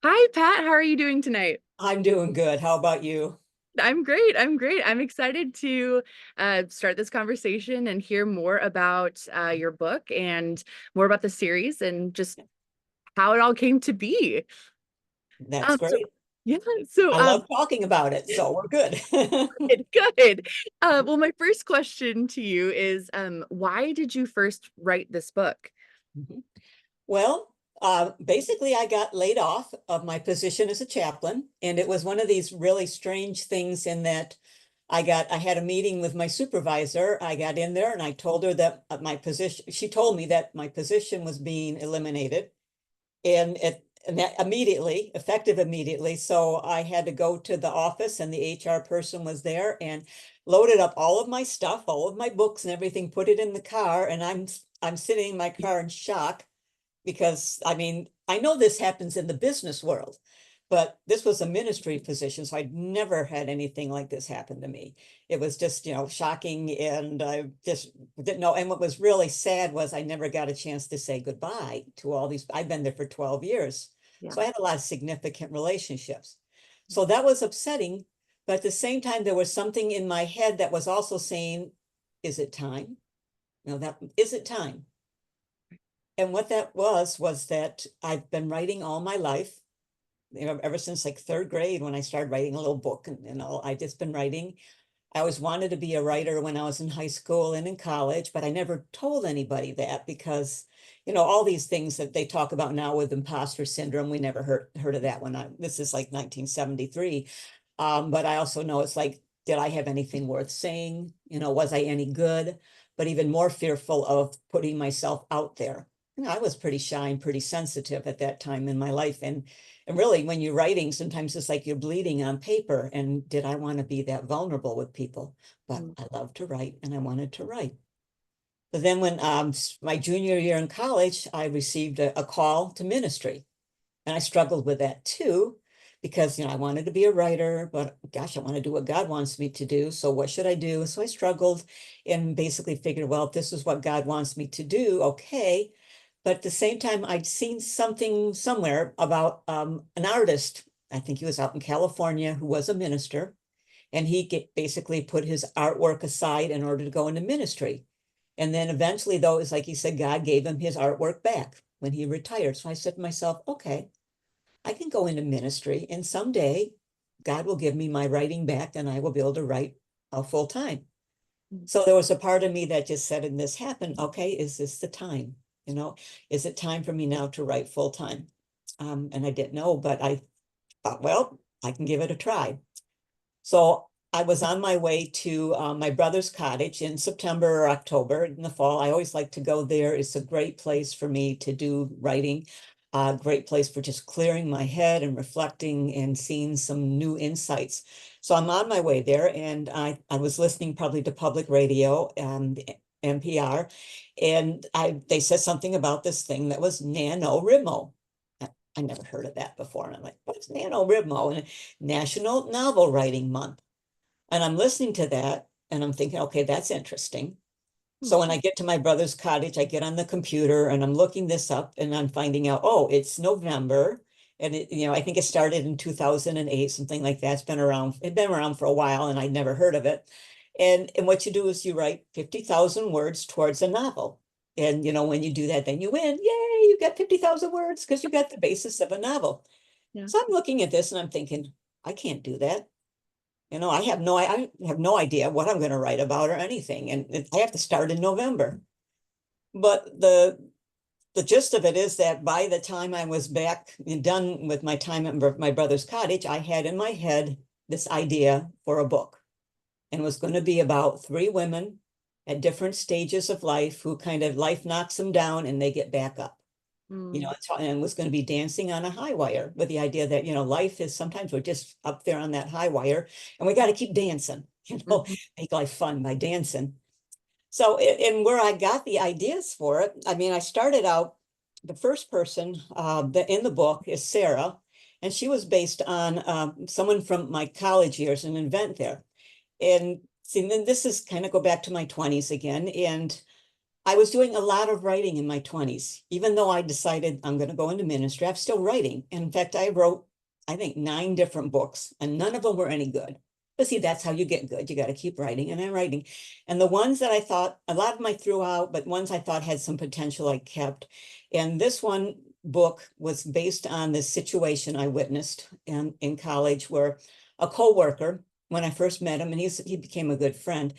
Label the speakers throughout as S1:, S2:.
S1: Hi, Pat. How are you doing tonight?
S2: I'm doing good. How about you?
S1: I'm great. I'm great. I'm excited to start this conversation and hear more about your book and more about the series and just how it all came to be.
S2: That's
S1: So
S2: great.
S1: yeah, so
S2: I love talking about it, so we're good.
S1: good, good. Well, my first question to you is, why did you first write this book?
S2: Well, basically, I got laid off of my position as a chaplain, and it was one of these really strange things in that I had a meeting with my supervisor. I got in there and I told her that she told me that my position was being eliminated. And that immediately, effective immediately. So I had to go to the office and the HR person was there and loaded up all of my stuff, all of my books and everything, put it in the car. And I'm sitting in my car in shock because I mean, I know this happens in the business world, but this was a ministry position. So I'd never had anything like this happen to me. It was just, shocking. And I just didn't know. And what was really sad was I never got a chance to say goodbye to all these. I've been there for 12 years.
S1: Yeah.
S2: So I had a lot of significant relationships. So that was upsetting. But at the same time, there was something in my head that was also saying, is it time? Is it time? And what that was that I've been writing all my life, ever since like third grade when I started writing a little book and all, I just been writing. I always wanted to be a writer when I was in high school and in college, but I never told anybody that because, all these things that they talk about now with imposter syndrome, we never heard of that when this is like 1973. But I also know it's like, did I have anything worth saying? Was I any good? But even more fearful of putting myself out there. I was pretty shy and pretty sensitive at that time in my life. And really, when you're writing, sometimes it's like you're bleeding on paper. And did I want to be that vulnerable with people? But
S1: Mm.
S2: I love to write and I wanted to write. But then when my junior year in college, I received a call to ministry. And I struggled with that too, because I wanted to be a writer, but gosh, I want to do what God wants me to do. So what should I do? So I struggled and basically figured, well, if this is what God wants me to do, okay. But at the same time, I'd seen something somewhere about an artist. I think he was out in California who was a minister, and basically put his artwork aside in order to go into ministry. And then eventually, though, it's like he said, God gave him his artwork back when he retired. So I said to myself, okay, I can go into ministry and someday God will give me my writing back and I will be able to write full time. So there was a part of me that just said, and this happened, okay, is this the time? Is it time for me now to write full time? And I didn't know, but I thought, well, I can give it a try. So I was on my way to my brother's cottage in September or October in the fall. I always like to go there. It's a great place for me to do writing, a great place for just clearing my head and reflecting and seeing some new insights. So I'm on my way there and I was listening probably to public radio and NPR, and they said something about this thing that was NaNoWriMo. I never heard of that before. And I'm like, what's NaNoWriMo? And National Novel Writing Month. And I'm listening to that and I'm thinking, okay, that's interesting. So when I get to my brother's cottage, I get on the computer and I'm looking this up and I'm finding out, oh, it's November. And I think it started in 2008, something like that. It'd been around for a while and I'd never heard of it. And what you do is you write 50,000 words towards a novel. And when you do that, then you win. Yay, you got 50,000 words because you got the basis of a novel.
S1: Yeah.
S2: So I'm looking at this and I'm thinking, I can't do that. I have no idea what I'm going to write about or anything. And I have to start in November. But the gist of it is that by the time I was back and done with my time at my brother's cottage, I had in my head this idea for a book. And it was going to be about three women at different stages of life who kind of life knocks them down and they get back up.
S1: Mm.
S2: And was going to be dancing on a high wire with the idea that, life is sometimes we're just up there on that high wire and we got to keep dancing,
S1: Mhm.
S2: make life fun by dancing. So, and where I got the ideas for it, I mean, I started out, the first person that in the book is Sarah, and she was based on someone from my college years, an event there. And see, then this is kind of go back to my 20s again. And I was doing a lot of writing in my 20s. Even though I decided I'm going to go into ministry, I'm still writing. And in fact, I wrote, I think, 9 different books, and none of them were any good. But see, that's how you get good. You got to keep writing, and I'm writing. And the ones that I thought, a lot of them I threw out, but ones I thought had some potential I kept. And this one book was based on this situation I witnessed in college where a coworker, when I first met him, and he became a good friend,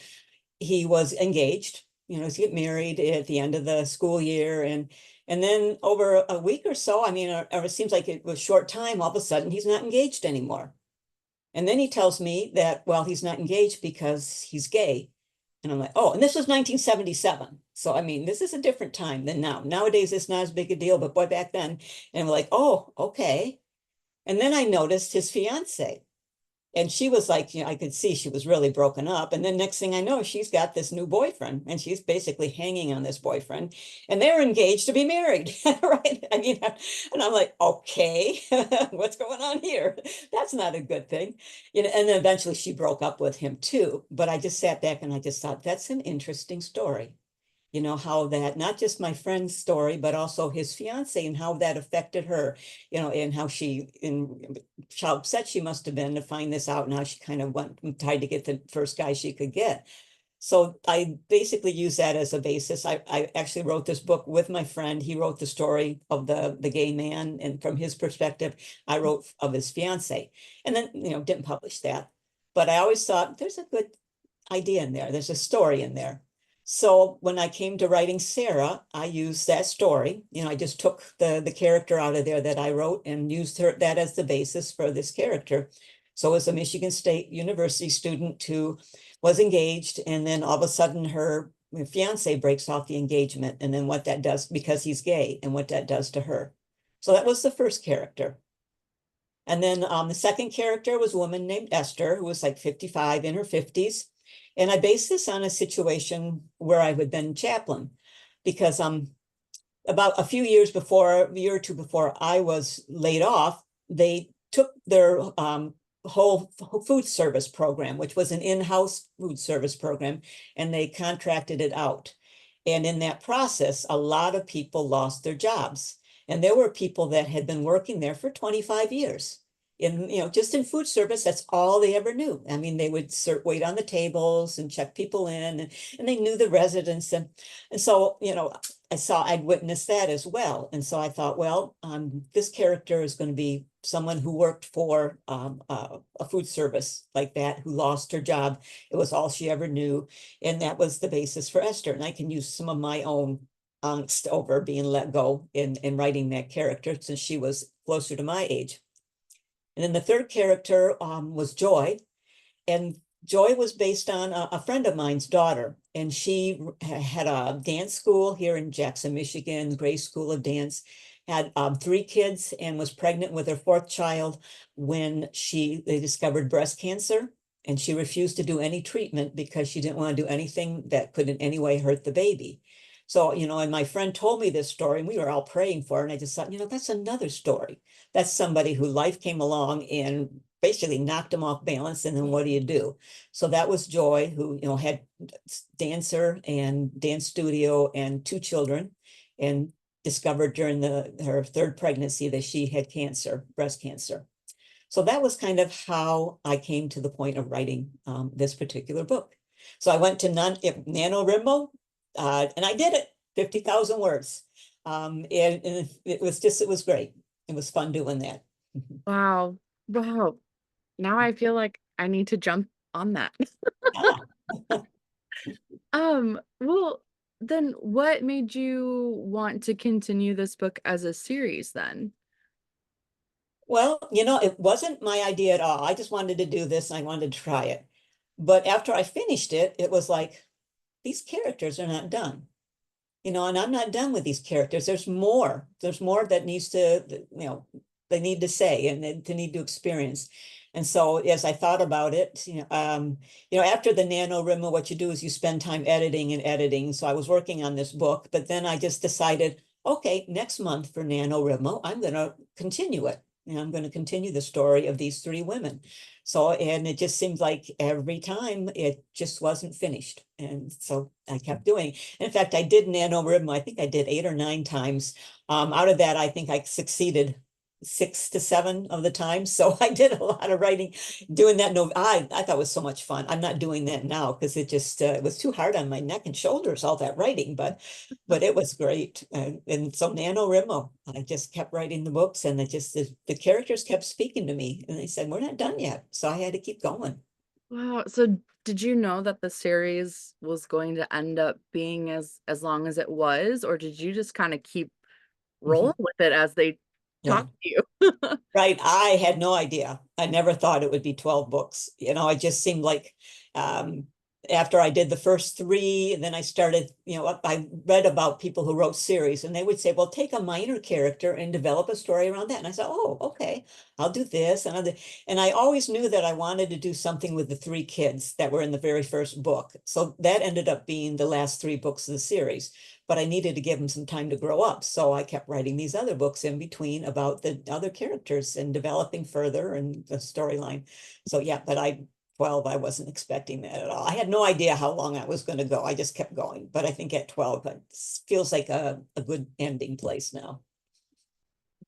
S2: he was engaged, he's get married at the end of the school year. And then over a week or so, I mean, or it seems like it was short time, all of a sudden he's not engaged anymore. And then he tells me that, well, he's not engaged because he's gay. And I'm like, oh, and this was 1977. So, I mean, this is a different time than now. Nowadays, it's not as big a deal, but boy, back then. And we're like, oh, okay. And then I noticed his fiance. And she was like, I could see she was really broken up. And then next thing I know, she's got this new boyfriend, and she's basically hanging on this boyfriend, and they're engaged to be married, right? I mean, and I'm like, okay, what's going on here? That's not a good thing. And then eventually she broke up with him too. But I just sat back and I just thought, that's an interesting story. How that, not just my friend's story, but also his fiance, and how that affected her, and how upset she must have been to find this out. Now she kind of went and tried to get the first guy she could get. So I basically use that as a basis. I actually wrote this book with my friend. He wrote the story of the gay man, and from his perspective, I wrote of his fiance. And then, didn't publish that. But I always thought there's a good idea in there. There's a story in there. So when I came to writing Sarah, I used that story. I just took the character out of there that I wrote and used that as the basis for this character. So as a Michigan State University student who was engaged, and then all of a sudden her fiance breaks off the engagement, and then what that does, because he's gay, and what that does to her. So that was the first character. And then the second character was a woman named Esther, who was like 55, in her 50s. And I based this on a situation where I had been chaplain, because about a year or two before I was laid off, they took their whole food service program, which was an in-house food service program, and they contracted it out. And in that process, a lot of people lost their jobs. And there were people that had been working there for 25 years. Just in food service, that's all they ever knew. I mean, they would wait on the tables and check people in, and they knew the residents. And so, I'd witnessed that as well. And so I thought, well, this character is going to be someone who worked for a food service like that, who lost her job. It was all she ever knew. And that was the basis for Esther. And I can use some of my own angst over being let go in writing that character, since she was closer to my age. And then the third character was Joy. And Joy was based on a friend of mine's daughter. And she had a dance school here in Jackson, Michigan, Grace School of Dance, had 3 kids, and was pregnant with her 4th child when they discovered breast cancer. And she refused to do any treatment because she didn't want to do anything that could in any way hurt the baby. So, and my friend told me this story, and we were all praying for her. And I just thought, that's another story. That's somebody who life came along and basically knocked him off balance. And then what do you do? So that was Joy, who, had dancer and dance studio and 2 children, and discovered during her 3rd pregnancy that she had cancer, breast cancer. So that was kind of how I came to the point of writing this particular book. So I went to NaNoWriMo, and I did it, 50,000 words. And it was great. It was fun doing that.
S1: Wow. Wow. Now I feel like I need to jump on that.
S2: Yeah.
S1: Well, then what made you want to continue this book as a series then?
S2: Well, it wasn't my idea at all. I just wanted to do this, and I wanted to try it. But after I finished it, it was like, these characters are not done. And I'm not done with these characters. There's more that needs to, they need to say, and they need to experience. And so as I thought about it, after the NaNoWriMo, what you do is you spend time editing. So I was working on this book, but then I just decided, okay, next month for NaNoWriMo, I'm going to continue it. I'm going to continue the story of these three women. So, and it just seemed like every time it just wasn't finished. And so I kept doing. In fact, I did NaNoWriMo. I think I did 8 or 9 times. Out of that, I think I succeeded 6 to 7 of the time. So I did a lot of writing, doing that. No, I thought it was so much fun. I'm not doing that now because it just it was too hard on my neck and shoulders, all that writing, but it was great. And so NaNoWriMo, I just kept writing the books, and it just the characters kept speaking to me, and they said, we're not done yet. So I had to keep going.
S1: Wow. So did you know that the series was going to end up being as long as it was, or did you just kind of keep
S2: Mhm.
S1: rolling with it as they
S2: Yeah.
S1: talked to you?
S2: Right. I had no idea. I never thought it would be 12 books. It just seemed like um, after I did the first three, and then I started, I read about people who wrote series, and they would say, well, take a minor character and develop a story around that. And I said, oh, okay, I'll do this. And I always knew that I wanted to do something with the three kids that were in the very first book. So that ended up being the last 3 books of the series, but I needed to give them some time to grow up. So I kept writing these other books in between about the other characters and developing further and the storyline. So yeah, but 12, I wasn't expecting that at all. I had no idea how long I was going to go. I just kept going. But I think at 12, it feels like a good ending place now.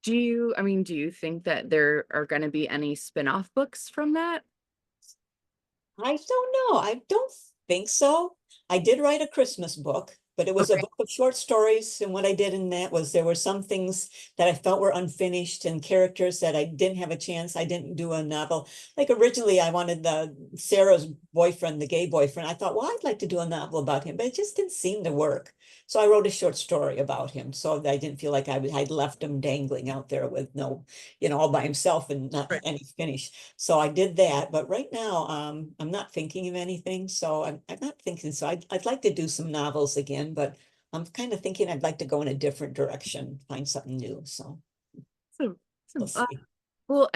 S1: Do you think that there are going to be any spin-off books from that?
S2: I don't know. I don't think so. I did write a Christmas book, but it was a
S1: Okay.
S2: book of short stories. And what I did in that was there were some things that I felt were unfinished and characters that I didn't have a chance. I didn't do a novel. Like originally, I wanted Sarah's boyfriend, the gay boyfriend. I thought, well, I'd like to do a novel about him, but it just didn't seem to work. So I wrote a short story about him. So I didn't feel like I'd left him dangling out there with no, all by himself and not
S1: Right.
S2: any finish. So I did that, but right now, I'm not thinking of anything, so I'm not thinking, so I'd like to do some novels again, but I'm kind of thinking I'd like to go in a different direction, find something new, so
S1: So,
S2: we'll
S1: so
S2: see.
S1: well,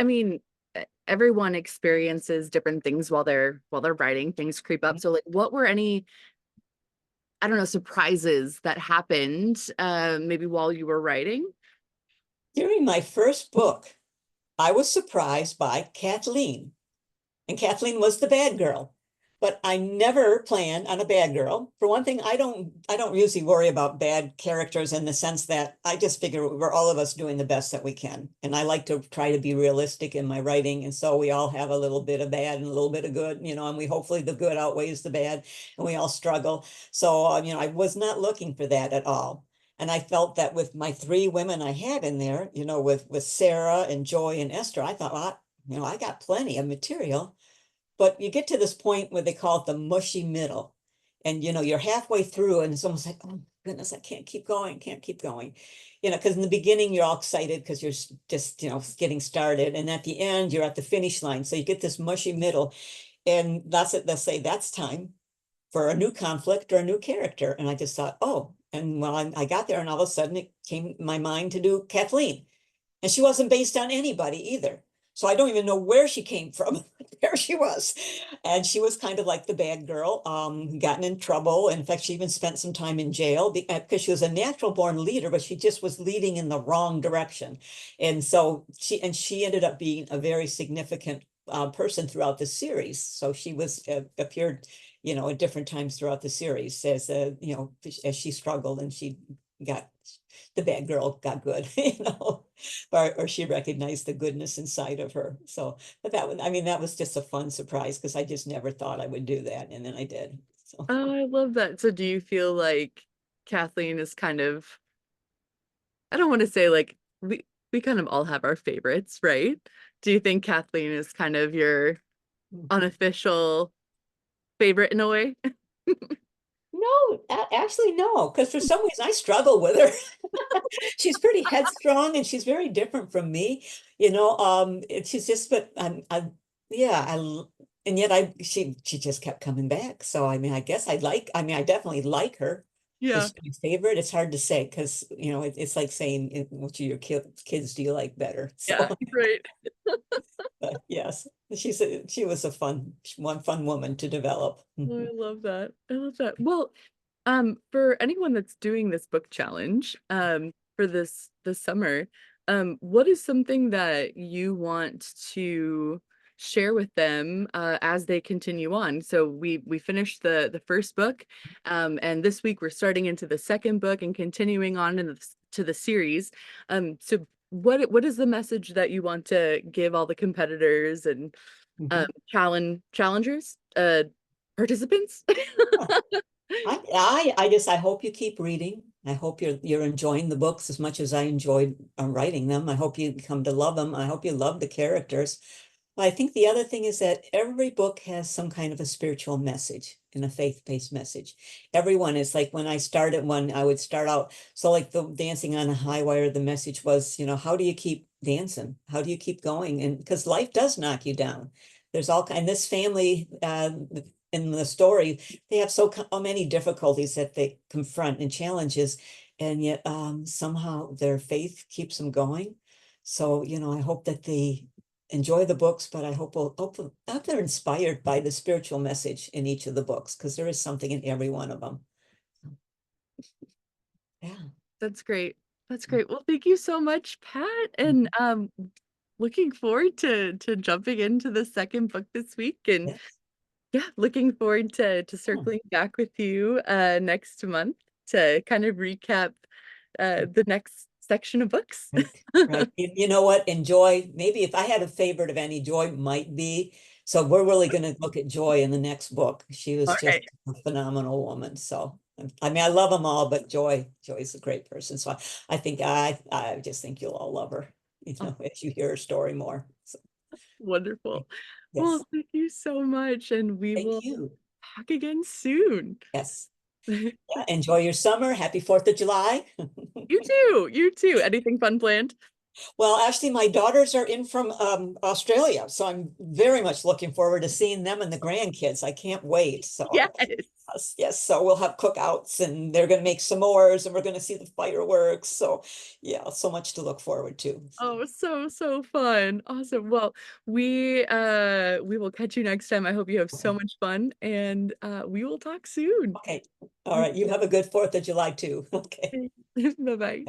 S1: everyone experiences different things while they're writing. Things creep up. So, like, what were any, I don't know, surprises that happened, maybe while you were writing?
S2: During my first book, I was surprised by Kathleen. And Kathleen was the bad girl. But I never planned on a bad girl. For one thing, I don't usually worry about bad characters in the sense that I just figure we're all of us doing the best that we can. And I like to try to be realistic in my writing. And so we all have a little bit of bad and a little bit of good, and we hopefully the good outweighs the bad and we all struggle. So I was not looking for that at all. And I felt that with my three women I had in there, with Sarah and Joy and Esther, I thought, well, I got plenty of material. But you get to this point where they call it the mushy middle. And you're halfway through and it's almost like, oh goodness, I can't keep going, can't keep going. Because in the beginning you're all excited because you're just, getting started. And at the end, you're at the finish line. So you get this mushy middle. And that's it, they'll say that's time for a new conflict or a new character. And I just thought, oh, and well, I got there and all of a sudden it came my mind to do Kathleen. And she wasn't based on anybody either. So I don't even know where she came from. There she was. And she was kind of like the bad girl, gotten in trouble. In fact, she even spent some time in jail because she was a natural born leader, but she just was leading in the wrong direction. And so she ended up being a very significant person throughout the series. So she appeared, at different times throughout the series as she struggled and she got the bad girl got good, or she recognized the goodness inside of her. So, but that was just a fun surprise because I just never thought I would do that. And then I did. So,
S1: Oh, I love that. So do you feel like Kathleen is kind of, I don't want to say like we kind of all have our favorites, right? Do you think Kathleen is kind of your unofficial favorite in a way?
S2: no, actually, no, because for some reason I struggle with her. She's pretty headstrong and she's very different from me, she's just, but yeah, and yet she just kept coming back. So, I guess I definitely like her. Is
S1: Yeah.
S2: she my favorite? It's hard to say because, it's like saying, which of your kids do you like better?
S1: Yeah,
S2: So,
S1: right.
S2: but yes, she was one fun woman to develop.
S1: Oh,
S2: Mhm.
S1: I love that. I love that. Well, for anyone that's doing this book challenge, for this summer, What is something that you want to share with them as they continue on? So we finished the first book, and this week we're starting into the second book and continuing on to the series. So what is the message that you want to give all the competitors and
S2: Mhm.
S1: challengers, participants?
S2: I hope you keep reading. I hope you're enjoying the books as much as I enjoyed writing them. I hope you come to love them. I hope you love the characters. But I think the other thing is that every book has some kind of a spiritual message and a faith-based message. Everyone is like when I started one, I would start out. So like the dancing on a high wire, the message was, how do you keep dancing? How do you keep going? And because life does knock you down. There's all kind, this family in the story, they have many difficulties that they confront and challenges, and yet somehow their faith keeps them going. So, I hope that they enjoy the books, but I hope they're inspired by the spiritual message in each of the books, because there is something in every one of them. Yeah.
S1: That's great. That's great. Well, thank you so much, Pat. And looking forward to jumping into the second book this week. And
S2: Yes.
S1: yeah, looking forward to
S2: Yeah.
S1: circling back with you next month to kind of recap the next section of books.
S2: Right, right. You know what? Enjoy. Maybe if I had a favorite of any, Joy might be. So we're really going to look at Joy in the next book. She was
S1: All
S2: just
S1: right.
S2: a phenomenal woman. So I mean, I love them all, but Joy's a great person. So I think I just think you'll all love her,
S1: Oh,
S2: as you hear her story more. So
S1: wonderful.
S2: yes,
S1: Well, thank you so much, and we
S2: thank
S1: will
S2: you.
S1: talk again soon.
S2: Yes. Yeah, enjoy your summer. Happy 4th of July.
S1: You too. You too. Anything fun planned?
S2: Well, actually, my daughters are in from Australia, so I'm very much looking forward to seeing them and the grandkids. I can't wait. So,
S1: Yes.
S2: yes, so we'll have cookouts and they're going to make s'mores and we're going to see the fireworks. So, yeah, so much to look forward to.
S1: Oh, so fun. Awesome. Well, we will catch you next time. I hope you have so
S2: Okay.
S1: much fun and we will talk soon.
S2: Okay. All right. You have a good 4th of July too. Okay.
S1: Bye-bye.